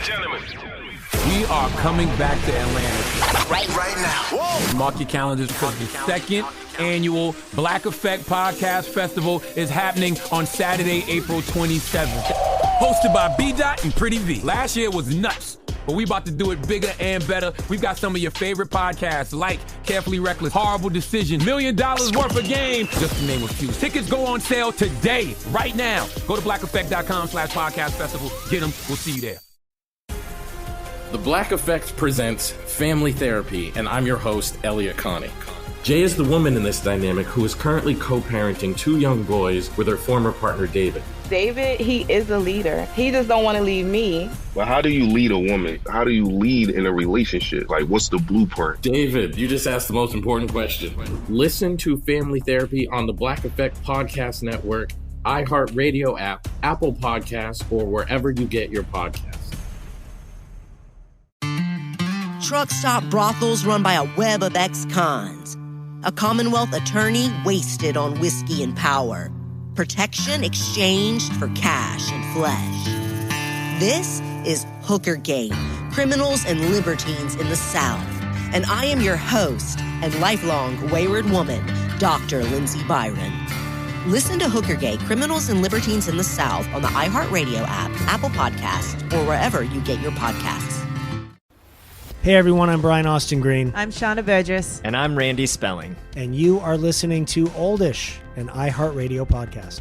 gentlemen. We are coming back to Atlanta. Right now. Whoa. Mark your calendars because the second annual Black Effect Podcast Festival is happening on Saturday, April 27th. Hosted by B-Dot and Pretty V. Last year was nuts, but we about to do it bigger and better. We've got some of your favorite podcasts like Carefully Reckless, Horrible Decision, $1 Million Worth of Game, just to name a few. Tickets go on sale today, right now. Go to blackeffect.com/podcast festival. Get them. We'll see you there. The Black Effect presents Family Therapy, and I'm your host, Elliot Connie. Jay is the woman in this dynamic who is currently co-parenting 2 young boys with her former partner, David. David, he is a leader. He just don't want to leave me. But how do you lead a woman? How do you lead in a relationship? Like, what's the blueprint? David, you just asked the most important question. Listen to Family Therapy on the Black Effect Podcast Network, iHeartRadio app, Apple Podcasts, or wherever you get your podcasts. Truck stop brothels run by a web of ex-cons. A Commonwealth attorney wasted on whiskey and power. Protection exchanged for cash and flesh. This is Hooker Gate, Criminals and Libertines in the South. And I am your host and lifelong wayward woman, Dr. Lindsay Byron. Listen to Hooker Gate, Criminals and Libertines in the South on the iHeartRadio app, Apple Podcasts, or wherever you get your podcasts. Hey everyone, I'm Brian Austin Green. I'm Shauna Burgess. And I'm Randy Spelling. And you are listening to Oldish, an iHeartRadio podcast.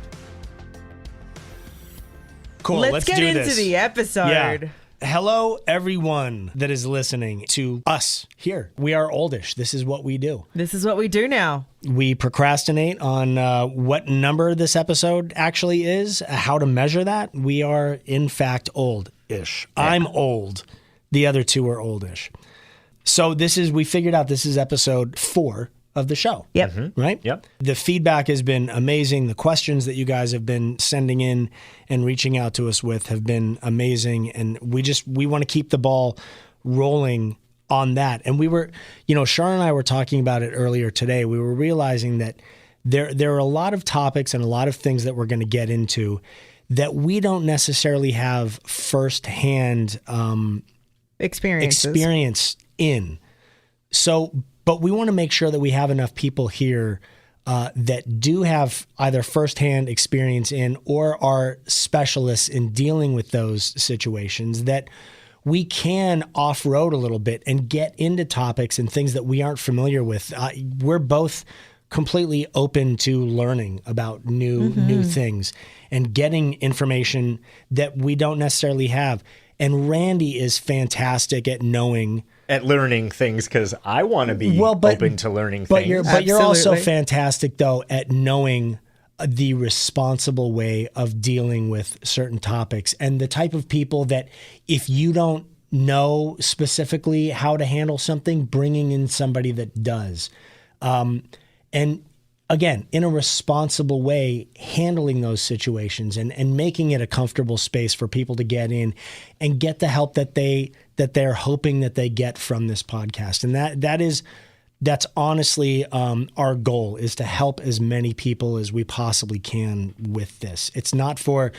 Cool, let's get do into this. the episode. Yeah. Hello everyone that is listening to us here. We are Oldish. This is what we do. This is what we do now. We procrastinate on what number this episode actually is, how to measure that. We are, in fact, old-ish. Yeah. I'm old. The other 2 are oldish. So we figured out this is episode 4 of the show. Yep. Mm-hmm. Right? Yep. The feedback has been amazing. The questions that you guys have been sending in and reaching out to us with have been amazing. And we want to keep the ball rolling on that. And we were, Sharna and I were talking about it earlier today. We were realizing that there are a lot of topics and a lot of things that we're going to get into that we don't necessarily have firsthand experience in. So, but we want to make sure that we have enough people here that do have either firsthand experience in or are specialists in dealing with those situations that we can off-road a little bit and get into topics and things that we aren't familiar with. We're both completely open to learning about new things and getting information that we don't necessarily have. And Randy is fantastic at learning things because I want to be open to learning things. But you're also fantastic, though, at knowing the responsible way of dealing with certain topics and the type of people that if you don't know specifically how to handle something, bringing in somebody that does. And again, in a responsible way, handling those situations and making it a comfortable space for people to get in and get the help that they're hoping that they get from this podcast. And that's honestly our goal, is to help as many people as we possibly can with this. It's not for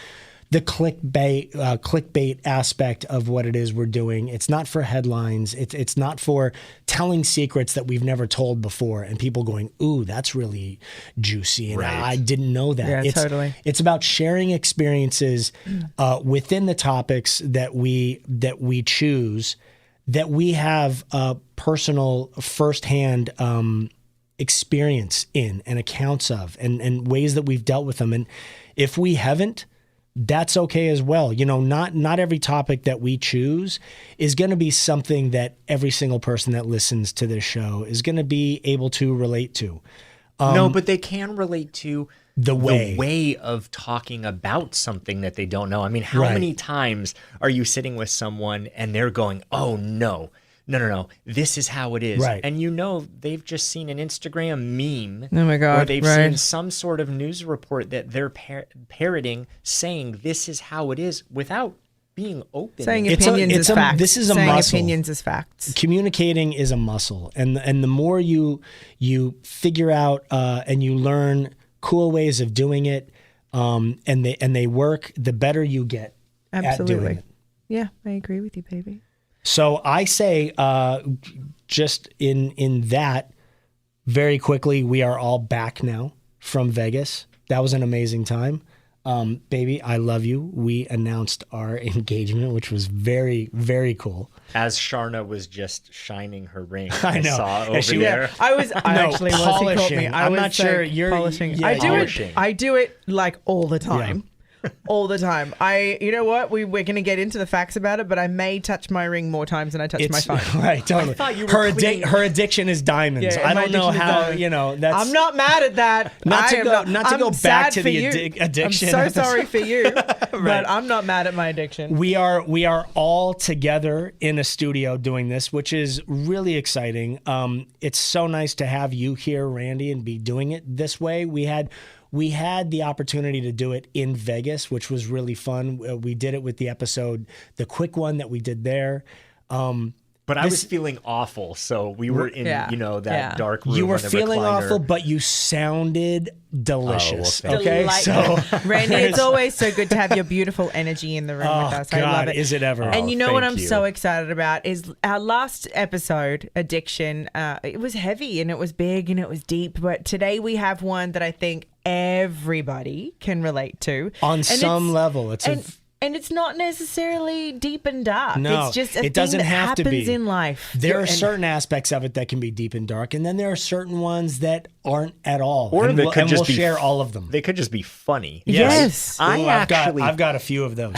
the clickbait aspect of what it is we're doing. It's not for headlines. It's not for telling secrets that we've never told before and people going, ooh, that's really juicy and I didn't know that. Yeah, totally. It's about sharing experiences within the topics that we choose, that we have personal firsthand experience in and accounts of and ways that we've dealt with them. And if we haven't, that's okay as well. Not every topic that we choose is going to be something that every single person that listens to this show is going to be able to relate to. No, but they can relate to the way of talking about something that they don't know. I mean, how many times are you sitting with someone and they're going, oh, no, this is how it is. Right. And they've just seen an Instagram meme. Oh my God. Or they've seen some sort of news report that they're parroting saying this is how it is without being open. Saying opinions is facts. This is a muscle. Opinions is facts. Communicating is a muscle. And the more you figure out and you learn cool ways of doing it and they work, the better you get at doing it. Yeah, I agree with you, baby. So I say, just in that, very quickly, we are all back now from Vegas. That was an amazing time. Baby, I love you. We announced our engagement, which was very, very cool. As Sharna was just shining her ring, I know. saw And over she- there. I was. I No, actually was. He caught me. polishing. I I'm was not so sure you're- polishing. yeah, I do polishing. it. I do it like all the time. All the time. You know what? We're going to get into the facts about it, but I may touch my ring more times than I touch my phone. Right, totally. I thought you were cleaning- her addiction is diamonds. Yeah, I my don't know addiction is how, diamonds. that's... I'm not mad at that. Not to I am go- not to I'm go back sad to for the you. addiction I'm so episode. sorry for you, but I'm not mad at my addiction. We are all together in a studio doing this, which is really exciting. It's so nice to have you here, Randy, and be doing it this way. We had the opportunity to do it in Vegas, which was really fun. We did it with the episode, the quick one that we did there. But I was feeling awful, so we were in, that dark room. You were on the feeling recliner. awful, but you sounded delicious. Oh, well, okay, Delightful. so Randy, it's always so good to have your beautiful energy in the room with us. I love God, it. is it ever? And you know what thank I'm you. so excited about is our last episode, Addiction. It was heavy and it was big and it was deep. But today we have one that I think everybody can relate to. On And some it's- level, and it's not necessarily deep and dark. No, it's just a it thing doesn't that have to happens be. in life. There are And- certain aspects of it that can be deep and dark, and then there are certain ones that aren't at all. Or and they we'll, could and just we'll be share all of them. They could just be funny. Yes. I Ooh, actually, I've got a few of those.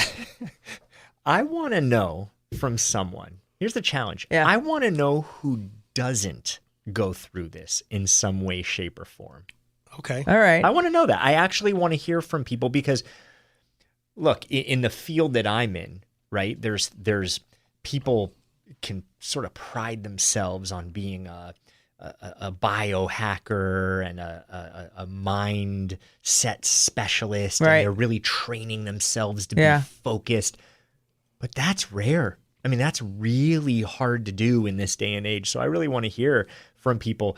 I want to know from someone. Here's the challenge. Yeah. I want to know who doesn't go through this in some way, shape, or form. Okay. All right. I want to know that. I actually want to hear from people because, look, in the field that I'm in, right? There's people can sort of pride themselves on being a biohacker and a mindset specialist, Right. and they're really training themselves to Yeah. be focused. But that's rare. I mean, that's really hard to do in this day and age. So I really want to hear from people.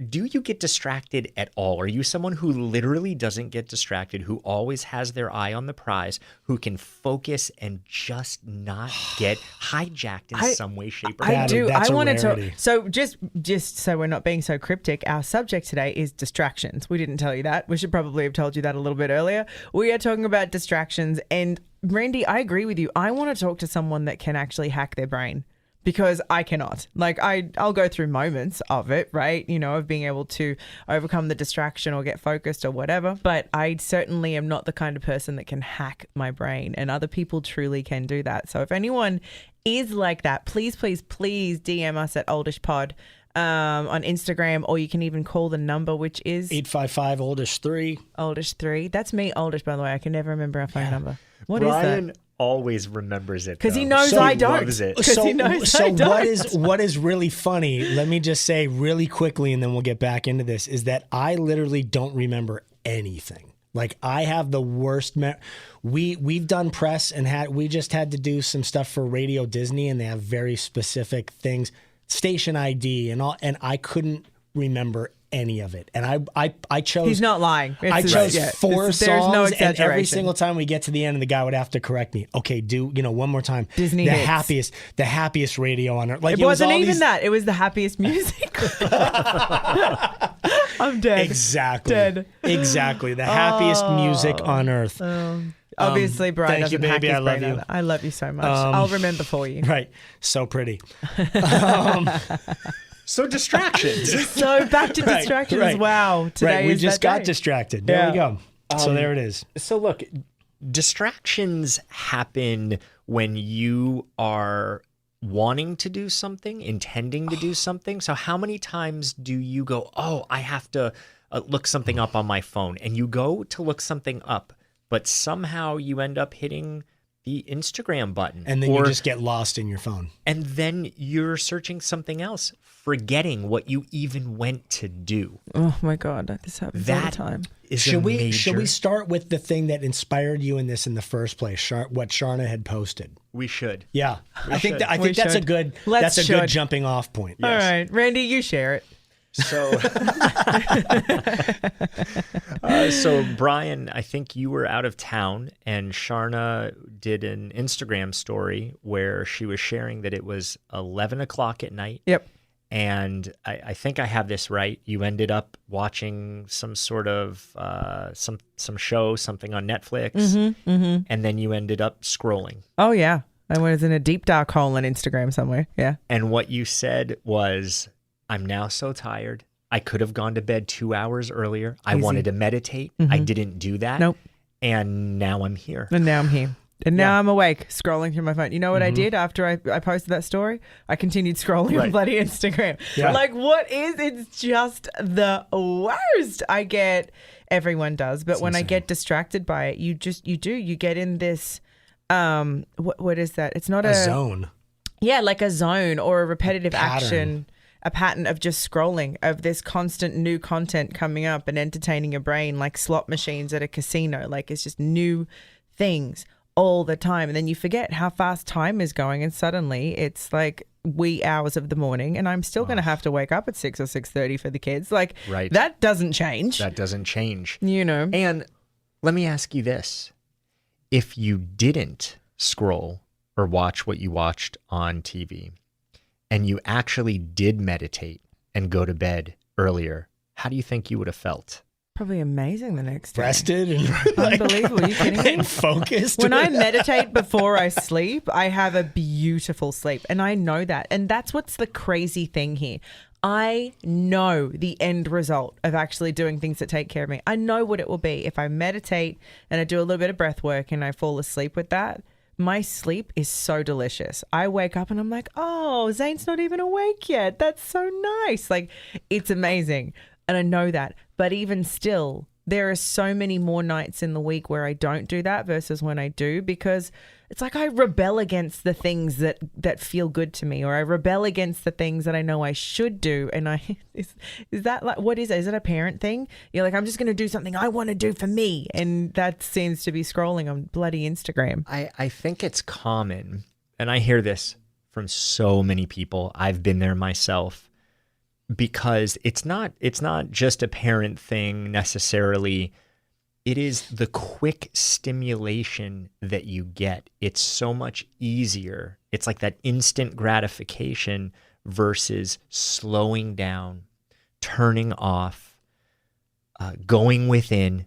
Do you get distracted at all? Are you someone who literally doesn't get distracted, who always has their eye on the prize, who can focus and just not get hijacked in some way, shape, or form? I do. That's I a wanted to. rarity. So just so we're not being so cryptic, our subject today is distractions. We didn't tell you that. We should probably have told you that a little bit earlier. We are talking about distractions, and Randy, I agree with you. I want to talk to someone that can actually hack their brain. Because I cannot. Like, I'll go through moments of it, right? You know, of being able to overcome the distraction or get focused or whatever. But I certainly am not the kind of person that can hack my brain. And other people truly can do that. So if anyone is like that, please, please, please DM us at oldishpod on Instagram, or you can even call the number, which is 855 oldish3. oldish3. That's me, oldish, by the way. I can never remember our phone number. What is Brian that? always remembers it Because he though. knows So I he don't. loves it. 'Cause he knows I don't. what is really funny, let me just say really quickly, and then we'll get back into this, is that I literally don't remember anything. Like, I have the worst we've done press and we just had to do some stuff for Radio Disney, and they have very specific things, station ID and all, and I couldn't remember any of it. And I chose. He's not lying. I chose four songs, There's no and every exaggeration. single time we get to the end, the guy would have to correct me. Okay, do one more time. Disney the hits. happiest radio on earth. Like, It wasn't all even these- that. It was the happiest music. I'm dead. Exactly. Dead. Exactly. The happiest music on earth. Obviously, Brian thank you, doesn't hack baby. his I love brain you. either. I love you so much. I'll remember for you. Right. So pretty. So distractions. So back to Right, distractions. right. Wow. Today Right. We is just that got day. distracted. There we Yeah. go. So there it is. So look, distractions happen when you are wanting to do something, intending to do something. So how many times do you go, oh, I have to look something up on my phone, and you go to look something up, but somehow you end up hitting the Instagram button. And then you just get lost in your phone. And then you're searching something else, forgetting what you even went to do. Oh my God, this happens all the That time. is Should we major- start with the thing that inspired you in this in the first place? What Sharna had posted. We should. Yeah, I think should. I We think that's a should. good Let's that's a good should. jumping off point. All right, Randy, you share it. So, so Brian, I think you were out of town, and Sharna did an Instagram story where she was sharing that it was 11 o'clock at night. Yep. And I think I have this right. You ended up watching some sort of some show, something on Netflix, and then you ended up scrolling. Oh, yeah. I was in a deep dark hole on Instagram somewhere. Yeah. And what you said was, I'm now so tired. I could have gone to bed 2 hours earlier. I wanted to meditate. I didn't do that. Nope. And now I'm here. And now I'm here. And now I'm awake, scrolling through my phone. You know what I did after I posted that story? I continued scrolling on bloody Instagram. Yeah. Like, what is? It's just the worst. Everyone does. But when I get distracted by it, you get in this, what is that? It's not a zone. Yeah, like a zone or a repetitive Pattern. action. A pattern of just scrolling, of this constant new content coming up and entertaining your brain like slot machines at a casino. Like, it's just new things all the time. And then you forget how fast time is going. And suddenly it's like wee hours of the morning and I'm still going to have to wake up at 6 or 6:30 for the kids. Like, that doesn't change. That doesn't change. You know. And let me ask you this. If you didn't scroll or watch what you watched on TV, and you actually did meditate and go to bed earlier, how do you think you would have felt? Probably amazing the next day. Rested and Unbelievable. Are you kidding me? and focused. When I meditate before I sleep, I have a beautiful sleep. And I know that. And that's what's the crazy thing here. I know the end result of actually doing things that take care of me. I know what it will be. If I meditate and I do a little bit of breath work and I fall asleep with that, my sleep is so delicious. I wake up and I'm like, oh, Zane's not even awake yet. That's so nice. Like, it's amazing. And I know that. But even still, there are so many more nights in the week where I don't do that versus when I do, because it's like I rebel against the things that feel good to me, or I rebel against the things that I know I should do. And is that like, what is it? Is it a parent thing? You're like, I'm just going to do something I want to do for me. And that seems to be scrolling on bloody Instagram. I think it's common, and I hear this from so many people. I've been there myself, because it's not just a parent thing necessarily. It is the quick stimulation that you get. It's so much easier. It's like that instant gratification versus slowing down, turning off, going within,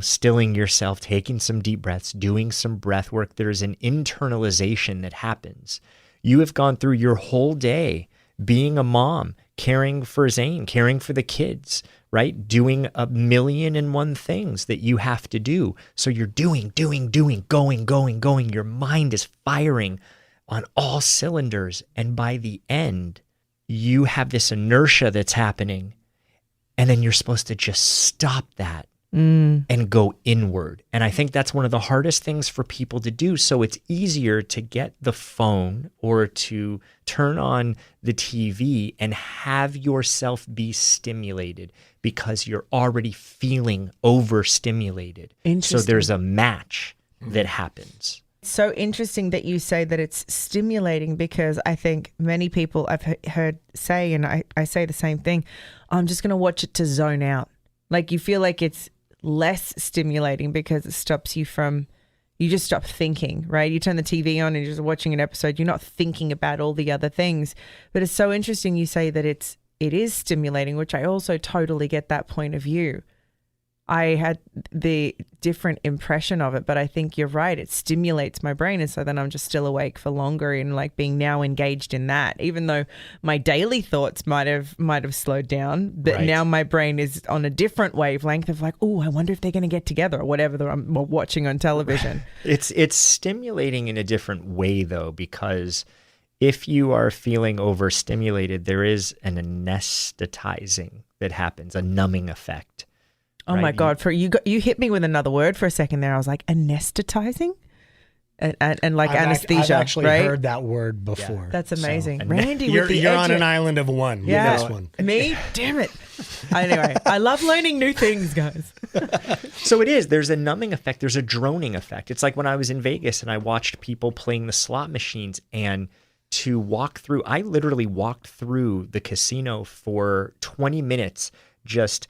stilling yourself, taking some deep breaths, doing some breath work. There's an internalization that happens. You have gone through your whole day being a mom, caring for Zane, caring for the kids, right? Doing 1,000,001 things that you have to do. So you're doing, going. Your mind is firing on all cylinders. And by the end, you have this inertia that's happening. And then you're supposed to just stop that and go inward. And I think that's one of the hardest things for people to do. So it's easier to get the phone or to turn on the TV and have yourself be stimulated because you're already feeling overstimulated. So there's a match that happens. So interesting that you say that it's stimulating, because I think many people I've heard say, and I say the same thing, I'm just going to watch it to zone out. Like, you feel like it's less stimulating because it stops you from, you just stop thinking, right? You turn the TV on and you're just watching an episode. You're not thinking about all the other things. But it's so interesting you say that it is stimulating, which I also totally get that point of view. I had the different impression of it, but I think you're right. It stimulates my brain. And so then I'm just still awake for longer and like being now engaged in that, even though my daily thoughts might have slowed down. But now my brain is on a different wavelength of like, oh, I wonder if they're going to get together or whatever I'm watching on television. It's stimulating in a different way, though, because if you are feeling overstimulated, there is an anesthetizing that happens, a numbing effect. Oh my God! You hit me with another word for a second there. I was like, anesthetizing, and like anesthesia. I've actually heard that word before. Yeah. That's amazing, so, Randy. You're on an island of one. Yeah, this one. Me. Damn it. Anyway, I love learning new things, guys. So it is. There's a numbing effect. There's a droning effect. It's like when I was in Vegas and I watched people playing the slot machines, and to walk through. I literally walked through the casino for 20 minutes, just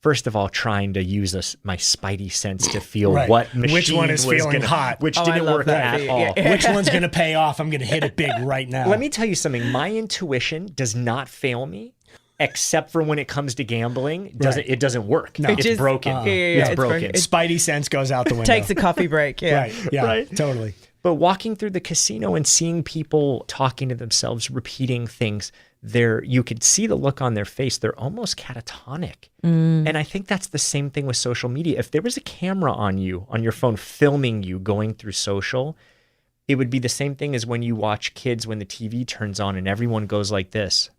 first of all trying to use my spidey sense to feel what machine which one is feeling hot, which didn't work at all. Which one's going to pay off? I'm going to hit it big right now. Let me tell you something. My intuition does not fail me, except for when it comes to gambling. It doesn't work. No. It's broken. It's broken. Spidey sense goes out the window. Takes a coffee break. Yeah. Right. Yeah. Right. Totally. But walking through the casino and seeing people talking to themselves, repeating things, you could see the look on their face. They're almost catatonic. And I think that's the same thing with social media. If there was a camera on you, on your phone, filming you going through social, it would be the same thing as when you watch kids when the TV turns on and everyone goes like this.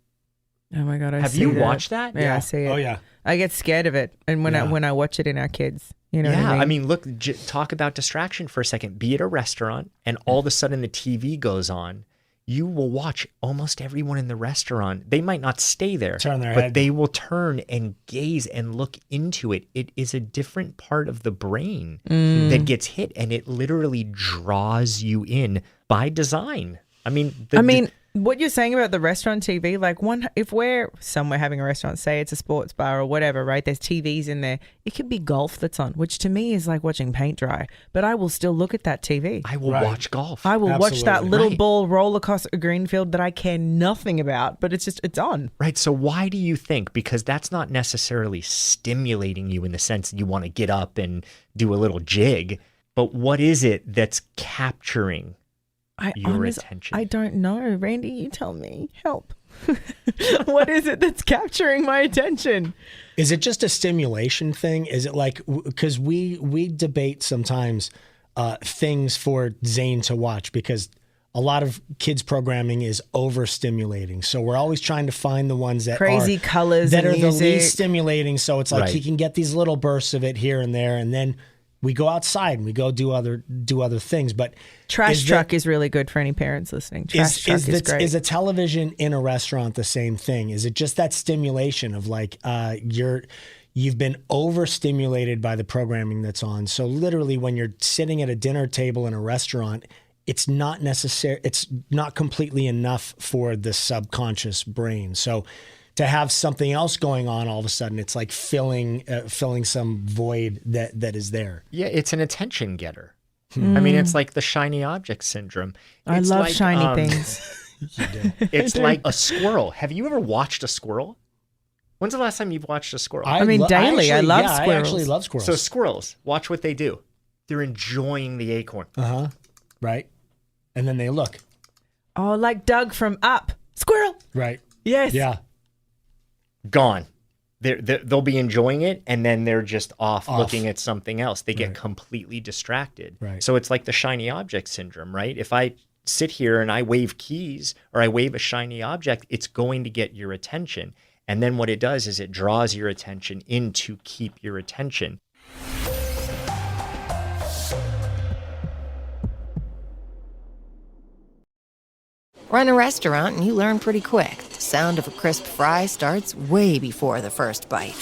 Oh my God, Have you watched that? Yeah, I see it. Oh yeah. I get scared of it. And when I watch it in our kids, you know what I mean? Look, talk about distraction for a second. Be at a restaurant and all of a sudden the TV goes on. You will watch almost everyone in the restaurant. They might not stay there, but they will turn and gaze and look into it. It is a different part of the brain that gets hit, and it literally draws you in by design. I mean, what you're saying about the restaurant TV, like if we're somewhere having a restaurant, say it's a sports bar or whatever, right? There's TVs in there. It could be golf that's on, which to me is like watching paint dry, but I will still look at that TV. I will watch golf. I will watch that little ball roll across a green field that I care nothing about, but it's on. Right. So why do you think? Because that's not necessarily stimulating you in the sense that you want to get up and do a little jig, but what is it that's capturing your attention? I don't know. Randy, you tell me. Help. What is it that's capturing my attention? Is it just a stimulation thing? Is it like, because we debate sometimes things for Zane to watch, because a lot of kids programming is overstimulating. So we're always trying to find the ones that crazy colors that and are music. The least stimulating. So it's like he can get these little bursts of it here and there, and then we go outside and we go do other things. But Trash Truck is really good for any parents listening. Trash Truck is great. Is a television in a restaurant the same thing? Is it just that stimulation of like you've been overstimulated by the programming that's on? So literally when you're sitting at a dinner table in a restaurant, it's not necessary. It's not completely enough for the subconscious brain. So to have something else going on, all of a sudden, it's like filling some void that is there. Yeah, it's an attention getter. I mean, it's like the shiny object syndrome. I love shiny things. It's like a squirrel. Have you ever watched a squirrel? When's the last time you've watched a squirrel? Daily. I love squirrels. I actually love squirrels. So squirrels, watch what they do. They're enjoying the acorn. Right. And then they look. Oh, like Doug from Up. Squirrel. Right. Yes. Yeah. Gone. They'll be enjoying it, and then they're just off looking at something else. They get completely distracted. Right. So it's like the shiny object syndrome, right? If I sit here and I wave keys or I wave a shiny object, it's going to get your attention. And then what it does is it draws your attention in to keep your attention. Run a restaurant and you learn pretty quick. The sound of a crisp fry starts way before the first bite.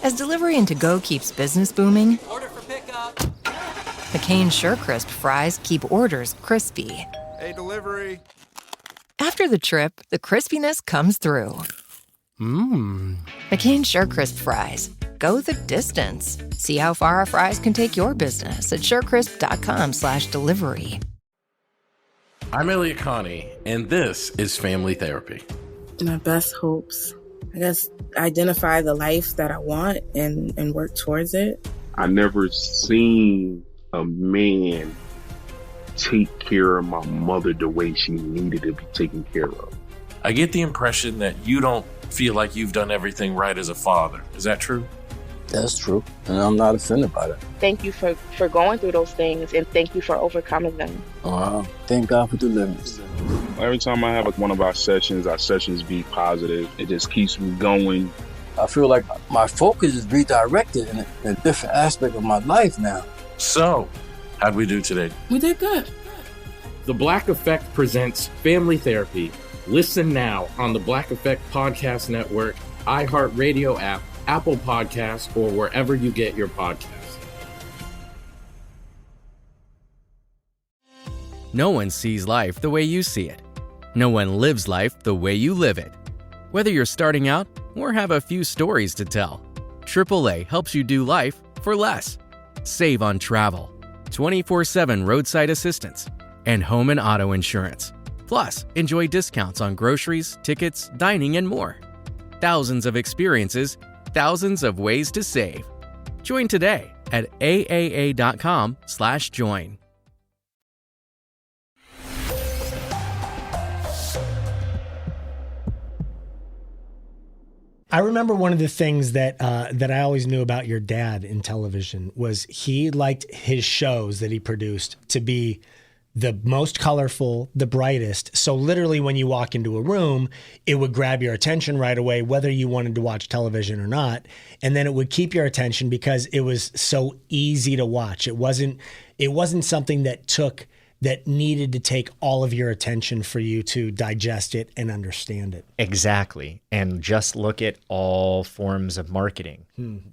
As delivery and to-go keeps business booming, Order for pickup. McCain's SureCrisp fries keep orders crispy. Hey, delivery. After the trip, the crispiness comes through. McCain's SureCrisp fries. Go the distance. See how far our fries can take your business at surecrisp.com/delivery. I'm Elliot Connie, and this is Family Therapy. My best hopes, I guess, identify the life that I want and work towards it. I never seen a man take care of my mother the way she needed to be taken care of. I get the impression that you don't feel like you've done everything right as a father. Is that true? That's true, and I'm not offended by that. Thank you for going through those things, and thank you for overcoming them. Wow. Thank God for deliverance. Every time I have one of our sessions be positive. It just keeps me going. I feel like my focus is redirected in a different aspect of my life now. So, how'd we do today? We did good. The Black Effect presents Family Therapy. Listen now on the Black Effect Podcast Network, iHeartRadio app, Apple Podcasts, or wherever you get your podcasts. No one sees life the way you see it. No one lives life the way you live it. Whether you're starting out or have a few stories to tell, AAA helps you do life for less. Save on travel, 24/7 roadside assistance, and home and auto insurance. Plus, enjoy discounts on groceries, tickets, dining, and more. Thousands of experiences, thousands of ways to save. Join today at aaa.com/join. I remember one of the things that that I always knew about your dad in television was he liked his shows that he produced to be the most colorful, the brightest. So literally when you walk into a room, it would grab your attention right away, whether you wanted to watch television or not. And then it would keep your attention because it was so easy to watch. It wasn't something that needed to take all of your attention for you to digest it and understand it. Exactly. And just look at all forms of marketing.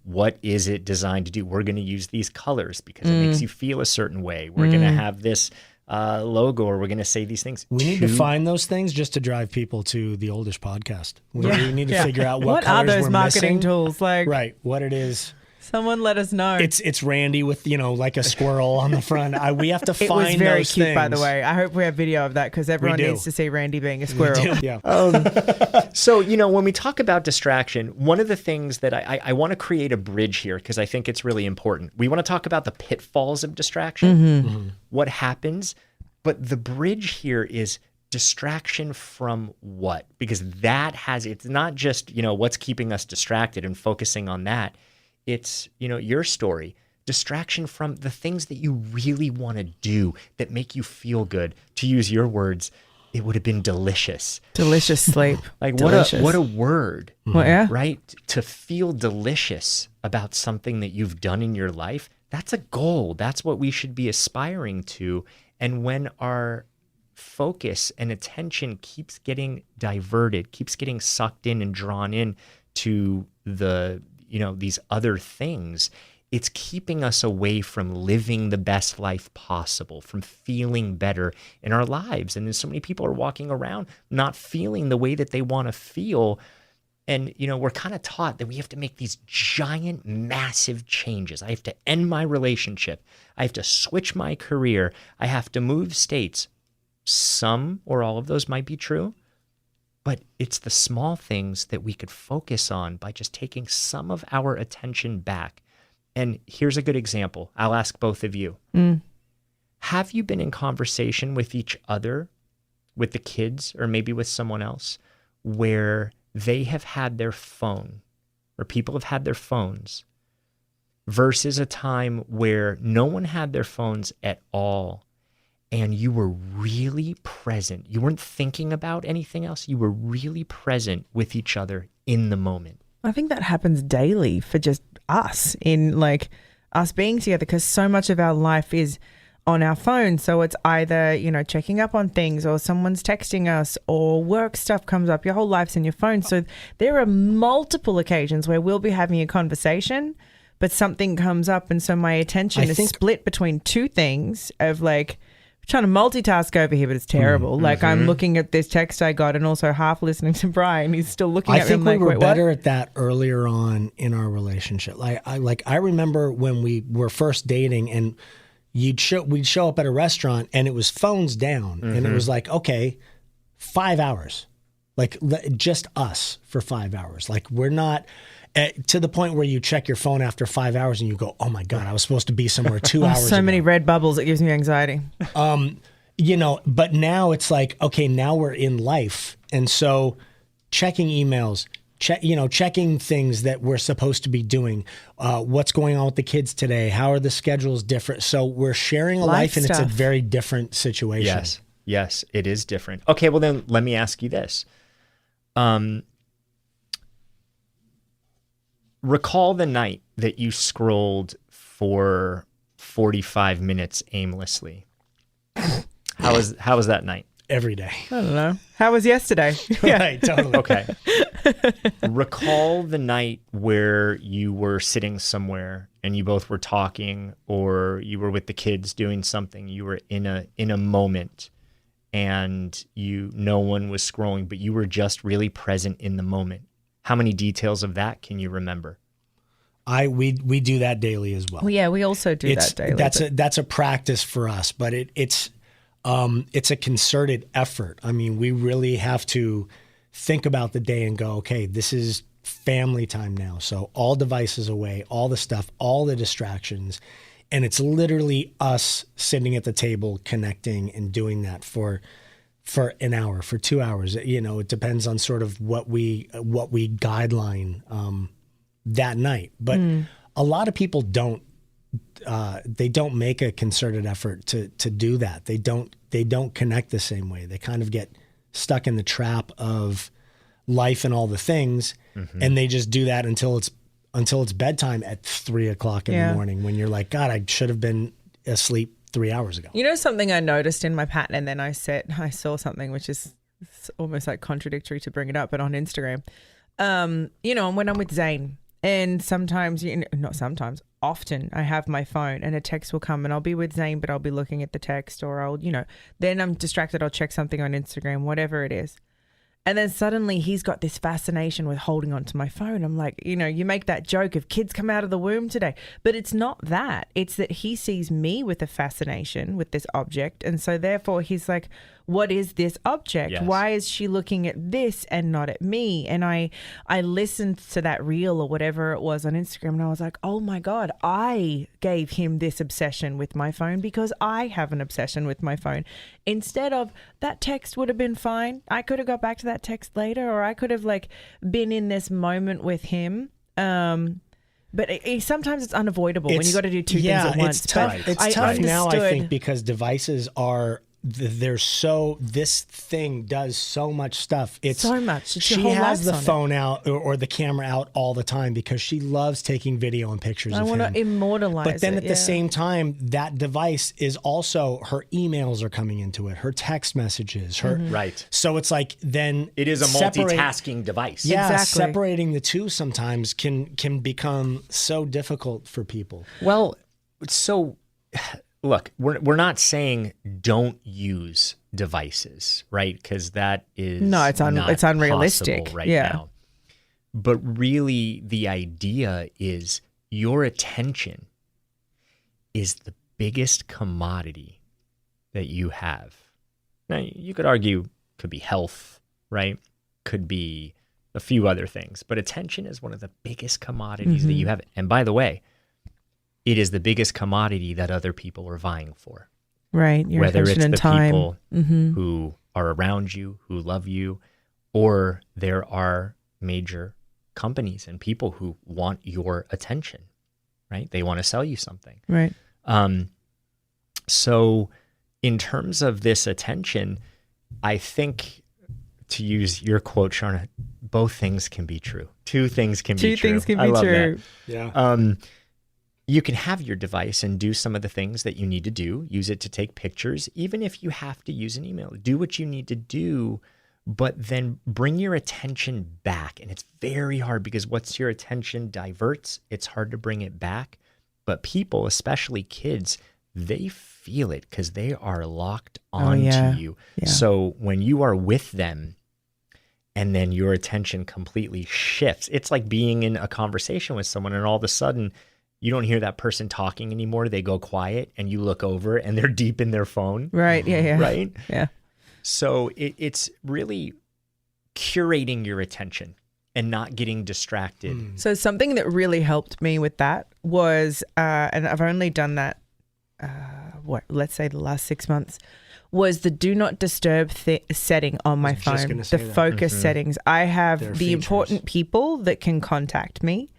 What is it designed to do? We're going to use these colors because it makes you feel a certain way. We're going to have this logo, or we're going to say these things. We need to find those things just to drive people to the Oldish podcast. We need to figure out what are colors those we're marketing missing. tools like? Right, what it is. Someone let us know. It's Randy with, like a squirrel on the front. We have to find those things. It was very cute, by the way. I hope we have video of that because everyone needs to see Randy being a squirrel. Yeah. So, when we talk about distraction, one of the things that I want to create a bridge here because I think it's really important. We want to talk about the pitfalls of distraction, what happens, but the bridge here is distraction from what? Because it's not just, what's keeping us distracted and focusing on that. It's, your story, distraction from the things that you really want to do that make you feel good. To use your words, it would have been delicious. Delicious sleep. Like delicious. what a word, well, yeah. Right? To feel delicious about something that you've done in your life, that's a goal. That's what we should be aspiring to. And when our focus and attention keeps getting diverted, keeps getting sucked in and drawn in to these other things, it's keeping us away from living the best life possible, from feeling better in our lives. And so many people are walking around not feeling the way that they want to feel. And, we're kind of taught that we have to make these giant, massive changes. I have to end my relationship. I have to switch my career. I have to move states. Some or all of those might be true. But it's the small things that we could focus on by just taking some of our attention back. And here's a good example. I'll ask both of you. Have you been in conversation with each other, with the kids, or maybe with someone else, where they have had their phone, or people have had their phones, versus a time where no one had their phones at all, and you were really present? You weren't thinking about anything else. You were really present with each other in the moment. I think that happens daily for just us in us being together because so much of our life is on our phone. So it's either, checking up on things or someone's texting us or work stuff comes up. Your whole life's in your phone. So there are multiple occasions where we'll be having a conversation, but something comes up. And so my attention is split between two things of trying to multitask over here, but it's terrible. I'm looking at this text I got and also half listening to Brian. He's still looking at me. I think we were wait, better what? at that earlier on in our relationship. I remember when we were first dating and we'd show up at a restaurant and it was phones down and it was okay, 5 hours, just us for 5 hours. We're not to the point where you check your phone after 5 hours and you go, oh my God, I was supposed to be somewhere 2 hours so ago. many red bubbles, it gives me anxiety. But now it's okay, now we're in life. And so checking emails, checking things that we're supposed to be doing, what's going on with the kids today, how are the schedules different? So we're sharing a life and it's a very different situation. Yes, it is different. Okay, well then let me ask you this. Recall the night that you scrolled for 45 minutes aimlessly. How was that night? Every day. I don't know. How was yesterday? Right, totally. Okay. Recall the night where you were sitting somewhere and you both were talking, or you were with the kids doing something, you were in a moment, and no one was scrolling, but you were just really present in the moment. How many details of that can you remember? We do that daily as well. Well, yeah, we also do that daily. That's a practice for us, but it's a concerted effort. I mean, we really have to think about the day and go, okay, this is family time now. So all devices away, all the stuff, all the distractions. And it's literally us sitting at the table, connecting and doing that for an hour, for 2 hours. You know, it depends on sort of what we guideline that night. But a lot of people don't make a concerted effort to do that. They don't connect the same way. They kind of get stuck in the trap of life and all the things, and they just do that until it's bedtime at 3 o'clock in the morning, when you're like, God, I should have been asleep 3 hours ago. You know, something I noticed in my pattern, and then I saw something which is almost like contradictory to bring it up, but on Instagram, you know, when I'm with Zane, and sometimes, often I have my phone and a text will come and I'll be with Zane, but I'll be looking at the text, or then I'm distracted. I'll check something on Instagram, whatever it is. And then suddenly he's got this fascination with holding onto my phone. I'm like, you make that joke of kids come out of the womb today, but it's not that. It's that he sees me with a fascination with this object. And so therefore he's like, what is this object? Yes. Why is she looking at this and not at me? And I listened to that reel or whatever it was on Instagram, and I was like, oh my God, I gave him this obsession with my phone because I have an obsession with my phone. Instead of that text would have been fine. I could have got back to that text later, or I could have been in this moment with him. But sometimes it's unavoidable when you got to do two things at once. It's tough. It's tough now, I think, because devices are. This thing does so much stuff. It's so much. She has the phone out or the camera out all the time because she loves taking video and pictures of him. I want to immortalize it. But then at the same time, that device is also, her emails are coming into it, her text messages, her right. So it's like, then it is a multitasking device. Yeah, exactly. Separating the two sometimes can become so difficult for people. Well, so look, we're not saying don't use devices, right? Because that is it's unrealistic right now. But really, the idea is your attention is the biggest commodity that you have. Now, you could argue could be health, right? Could be a few other things, but attention is one of the biggest commodities that you have. And by the way, it is the biggest commodity that other people are vying for. Right. Your whether attention it's and the time. People who are around you, who love you, or there are major companies and people who want your attention, right? They want to sell you something. Right. So in terms of this attention, I think, to use your quote, Sharna, both things can be true. Two things can be true. Two things can be true. Yeah. You can have your device and do some of the things that you need to do. Use it to take pictures, even if you have to use an email. Do what you need to do, but then bring your attention back. And it's very hard because once your attention diverts, it's hard to bring it back. But people, especially kids, they feel it because they are locked onto you. Yeah. So when you are with them and then your attention completely shifts, it's like being in a conversation with someone and all of a sudden you don't hear that person talking anymore. They go quiet and you look over and they're deep in their phone. Right. Yeah. Right. Yeah. So it's really curating your attention and not getting distracted. So something that really helped me with that was, and I've only done that, let's say the last 6 months, was the do not disturb setting on my phone, the focus settings. I have the important people that can contact me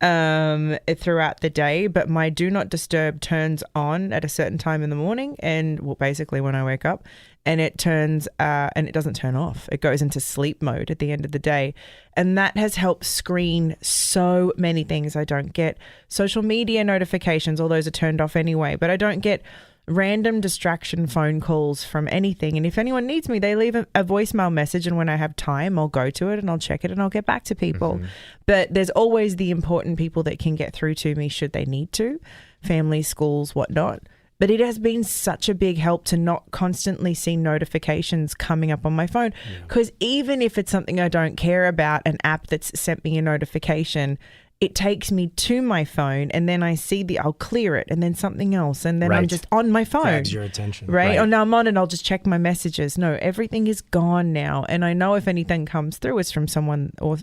throughout the day, but my do not disturb turns on at a certain time in the morning and basically when I wake up, and it turns and it doesn't turn off. It goes into sleep mode at the end of the day, and that has helped screen so many things. I don't get social media notifications, all those are turned off anyway, but I don't get random distraction phone calls from anything. And if anyone needs me, they leave a voicemail message. And when I have time, I'll go to it and I'll check it and I'll get back to people. But there's always the important people that can get through to me should they need to, families, schools, whatnot. But it has been such a big help to not constantly see notifications coming up on my phone. Because even if it's something I don't care about, an app that's sent me a notification, it takes me to my phone and then I see I'll clear it and then something else. And then I'm just on my phone. Grabs your attention. Right? Oh, now I'm on and I'll just check my messages. No, everything is gone now. And I know if anything comes through, it's from someone or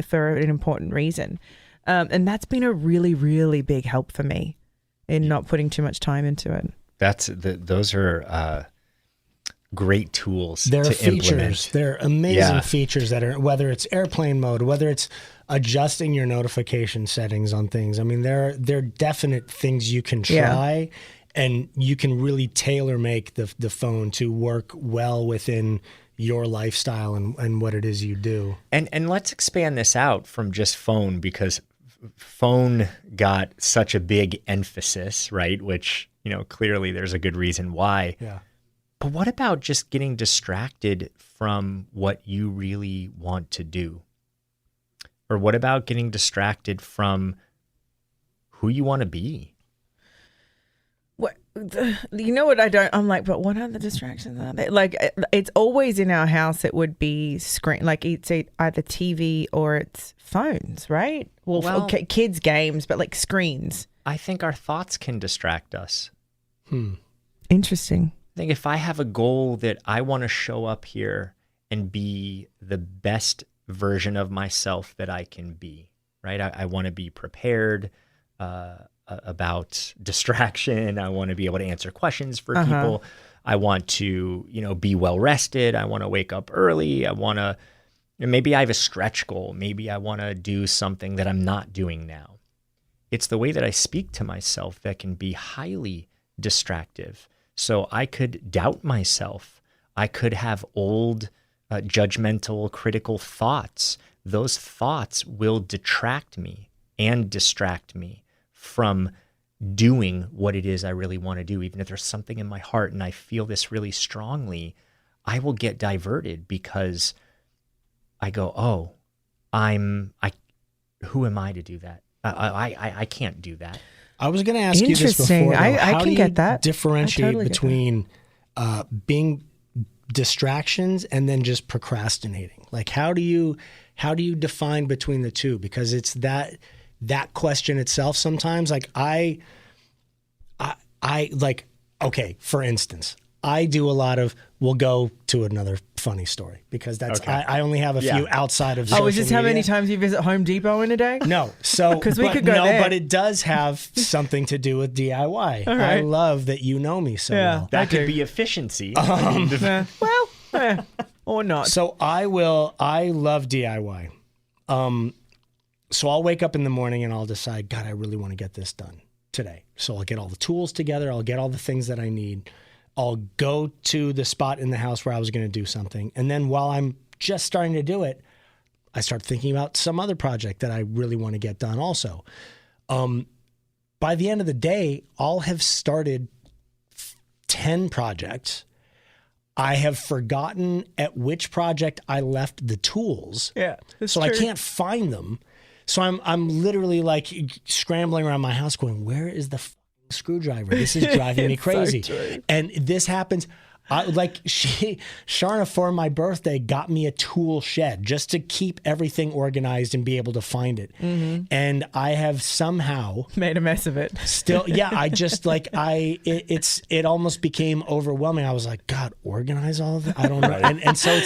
for an important reason. And that's been a really, really big help for me in not putting too much time into it. Those are great tools There to are features. implement. There are amazing features that are, whether it's airplane mode, whether it's adjusting your notification settings on things. I mean, there are definite things you can try, and you can really tailor make the phone to work well within your lifestyle and what it is you do. And let's expand this out from just phone, because phone got such a big emphasis, right? Which, clearly there's a good reason why. Yeah. But what about just getting distracted from what you really want to do? Or what about getting distracted from who you want to be? You know what I'm like, but what other distractions are there? Like, it's always in our house, it would be screen, like it's either TV or it's phones, right? Well, kids' games, but like screens. I think our thoughts can distract us. Interesting. I think if I have a goal that I want to show up here and be the best version of myself that I can be, right? I want to be prepared about distraction. I want to be able to answer questions for people. I want to, be well rested. I want to wake up early. I want to, maybe I have a stretch goal. Maybe I want to do something that I'm not doing now. It's the way that I speak to myself that can be highly distractive. So I could doubt myself. I could have old, judgmental, critical thoughts. Those thoughts will detract me and distract me from doing what it is I really want to do. Even if there's something in my heart and I feel this really strongly, I will get diverted because I go, who am I to do that? I can't do that. I was going to ask you this before. Though. I can get that. Differentiate between being distractions and then just procrastinating? Like, how do you define between the two? Because it's that question itself sometimes. Like I like, okay, for instance, I do a lot of, we'll go to another funny story because that's, okay. I only have a few outside of social media. Is this how many times you visit Home Depot in a day? No. So, because we could go there. But it does have something to do with DIY. Right. I love that you know me so well. That could be efficiency. Or not. So I love DIY. So I'll wake up in the morning and I'll decide, God, I really want to get this done today. So I'll get all the tools together. I'll get all the things that I need. I'll go to the spot in the house where I was going to do something. And then while I'm just starting to do it, I start thinking about some other project that I really want to get done also. By the end of the day, I'll have started 10 projects. I have forgotten at which project I left the tools. Yeah, so true. I can't find them. So I'm literally like scrambling around my house going, where is the screwdriver? This is driving me crazy. So and this happens. Sharna for my birthday got me a tool shed just to keep everything organized and be able to find it. Mm-hmm. And I have somehow made a mess of it. Still, yeah. I just it almost became overwhelming. I was like, God, organize all of it. I don't know. And so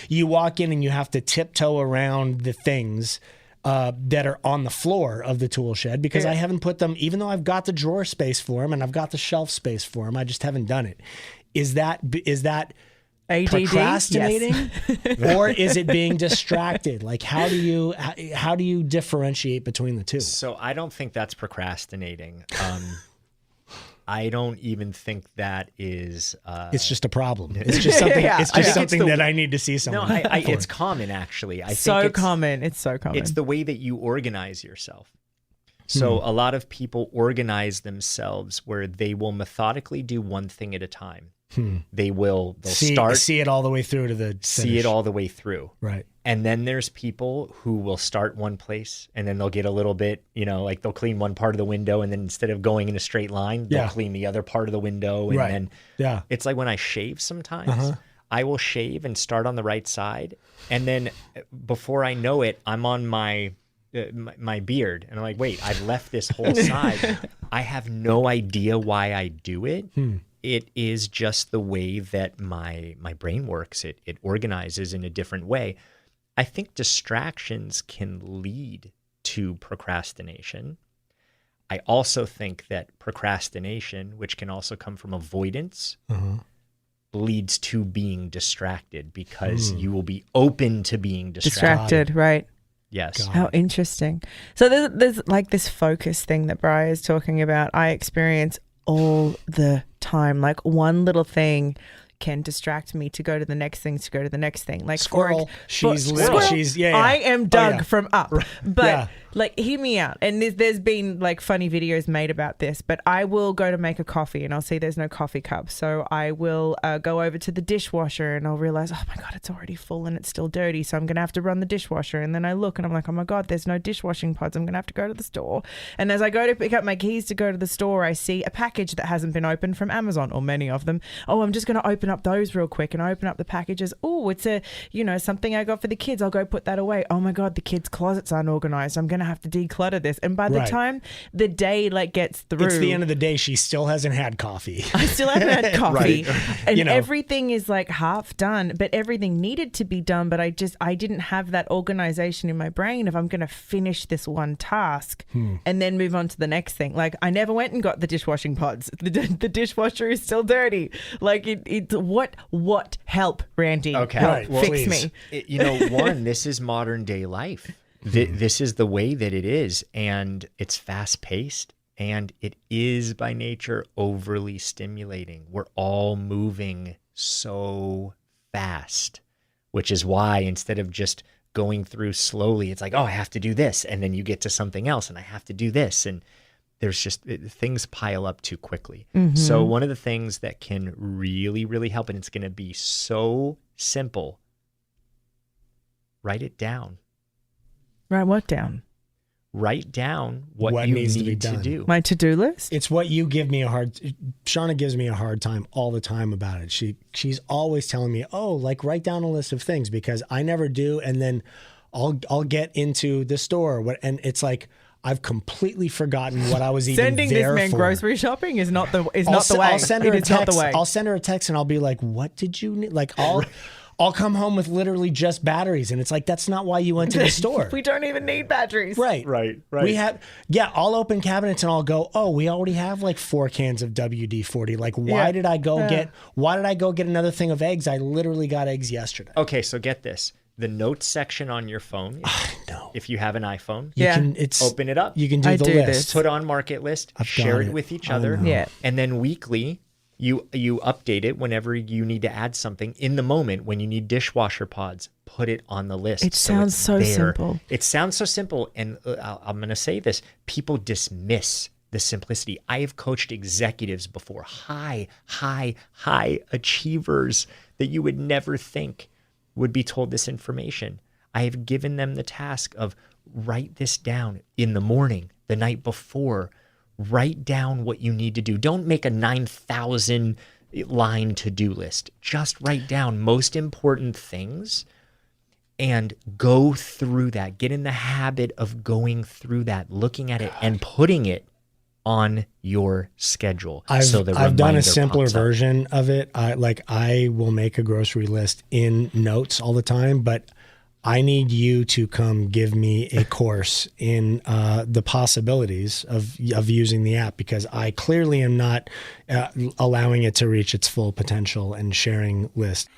you walk in and you have to tiptoe around the things that are on the floor of the tool shed because I haven't put them, even though I've got the drawer space for them and I've got the shelf space for them, I just haven't done it. Is that ADD? Procrastinating, yes. Or is it being distracted? Like, how do you differentiate between the two? So I don't think that's procrastinating. I don't even think that is. It's just a problem. It's just something. It's just something that I need to see someone. No, it's common actually. I think so common. It's so common. It's the way that you organize yourself. So a lot of people organize themselves where they will methodically do one thing at a time. They'll see it all the way through to the finish. See it all the way through. Right. And then there's people who will start one place and then they'll get a little bit, like they'll clean one part of the window and then instead of going in a straight line, they'll clean the other part of the window. And then it's like when I shave sometimes, I will shave and start on the right side. And then before I know it, I'm on my beard. And I'm like, wait, I've left this whole side. I have no idea why I do it. It is just the way that my brain works. It organizes in a different way. I think distractions can lead to procrastination. I also think that procrastination, which can also come from avoidance, leads to being distracted because you will be open to being distracted. Right. Yes. How interesting. So there's like this focus thing that Brian is talking about. I experience all the time. Like one little thing can distract me to go to the next thing, Like Squirrel. I am Doug from Up. But like, hear me out. And there's been like funny videos made about this, but I will go to make a coffee and I'll see there's no coffee cup. So I will go over to the dishwasher and I'll realize, oh my God, it's already full and it's still dirty. So I'm going to have to run the dishwasher. And then I look and I'm like, oh my God, there's no dishwashing pods. I'm going to have to go to the store. And as I go to pick up my keys to go to the store, I see a package that hasn't been opened from Amazon, or many of them. Oh, I'm just going to open up those real quick. And I open up the packages. Oh, it's something I got for the kids. I'll go put that away. Oh my God, the kids' closets aren't organized. I'm going to have to declutter this. And by the time the day gets through, it's the end of the day. She still hasn't had coffee. I still haven't had coffee. And everything is like half done, but everything needed to be done. But I didn't have that organization in my brain if I'm going to finish this one task and then move on to the next thing. Like I never went and got the dishwashing pods. The dishwasher is still dirty. Like it's what help, Randy? Okay. Fix me. This is modern day life. This is the way that it is, and it's fast paced, and it is by nature overly stimulating. We're all moving so fast, which is why instead of just going through slowly, it's like, oh, I have to do this, and then you get to something else, and I have to do this, and there's just things pile up too quickly. So one of the things that can really, really help, and it's going to be so simple, write it down. Write what down? Write down what you need to do. My to-do list? It's what you give me Sharna gives me a hard time all the time about it. She's always telling me, oh, like write down a list of things, because I never do. And then I'll get into the store. And it's like, I've completely forgotten what I was even Sending there this man for. Grocery shopping is not the way. I'll send her a text. I'll send her a text and I'll be like, what did you need? Like I'll come home with literally just batteries, and it's like, that's not why you went to the store. We don't even need batteries. Right. I'll open cabinets and I'll go, oh, we already have like 4 cans of WD-40. Like, why did I go get another thing of eggs? I literally got eggs yesterday. Okay, so get this. The notes section on your phone, if you have an iPhone, open it up. You can do the list. Put on market list, share it with each other. And then weekly, you update it whenever you need to add something in the moment. When you need dishwasher pods, put it on the list. It sounds so simple. It sounds so simple. And I'm going to say this. People dismiss the simplicity. I have coached executives before, high achievers that you would never think would be told this information. I have given them the task of write this down in the morning, the night before. Write down what you need to do. Don't make a 9,000 line to-do list. Just write down most important things and go through that. Get in the habit of going through that, looking at it and putting it on your schedule. I've done a simpler version of it. I will make a grocery list in notes all the time, but I need you to come give me a course in the possibilities of using the app, because I clearly am not allowing it to reach its full potential and sharing lists.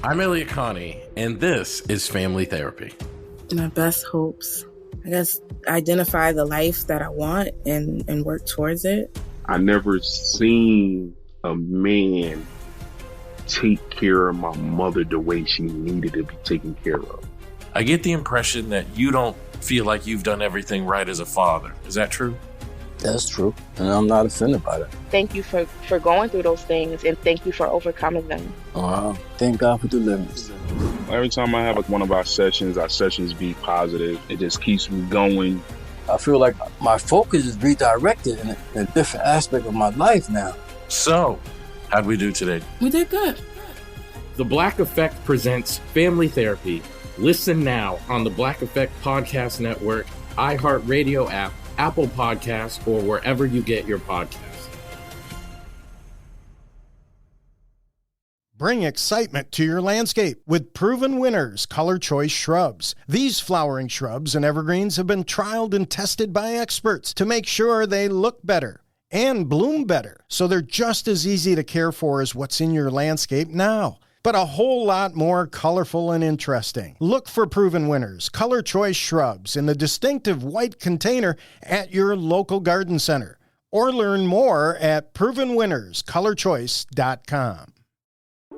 I'm Elliot Connie, and this is Family Therapy. My best hopes, I guess, identify the life that I want and work towards it. I never seen a man take care of my mother the way she needed to be taken care of. I get the impression that you don't feel like you've done everything right as a father. Is that true? That's true, and I'm not offended by that. Thank you for going through those things, and thank you for overcoming them. Thank God for deliverance. Every time I have one of our sessions be positive. It just keeps me going. I feel like my focus is redirected in a different aspect of my life now. So, how'd we do today? We did good. The Black Effect presents Family Therapy. Listen now on the Black Effect Podcast Network, iHeartRadio app, Apple Podcasts, or wherever you get your podcasts. Bring excitement to your landscape with proven winners, Color Choice Shrubs. These flowering shrubs and evergreens have been trialed and tested by experts to make sure they look better and bloom better, so they're just as easy to care for as what's in your landscape now, but a whole lot more colorful and interesting. Look for proven winners, Color Choice Shrubs, in the distinctive white container at your local garden center, or learn more at provenwinnerscolorchoice.com.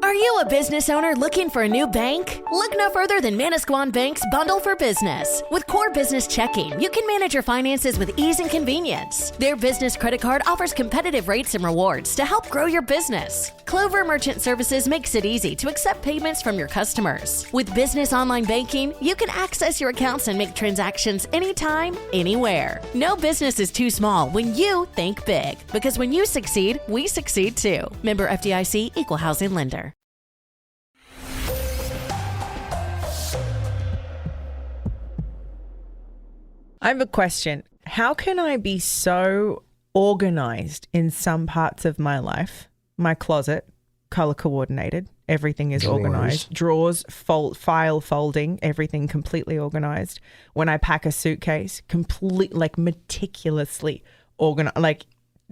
Are you a business owner looking for a new bank? Look no further than Manasquan Bank's Bundle for Business. With Core Business Checking, you can manage your finances with ease and convenience. Their business credit card offers competitive rates and rewards to help grow your business. Clover Merchant Services makes it easy to accept payments from your customers. With business online banking, you can access your accounts and make transactions anytime, anywhere. No business is too small when you think big. Because when you succeed, we succeed too. Member FDIC, Equal Housing Lender. I have a question. How can I be so organized in some parts of my life? My closet, color coordinated, everything is organized. Drawers, file folding, everything completely organized. When I pack a suitcase, meticulously organized. Like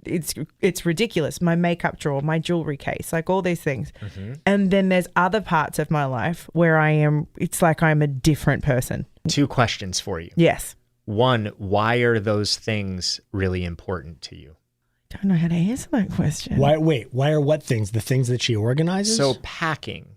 it's ridiculous. My makeup drawer, my jewelry case, like all these things. Mm-hmm. And then there's other parts of my life where it's like I'm a different person. 2 questions for you. Yes. 1, why are those things really important to you? I don't know how to answer that question. Why are what things? The things that she organizes? So packing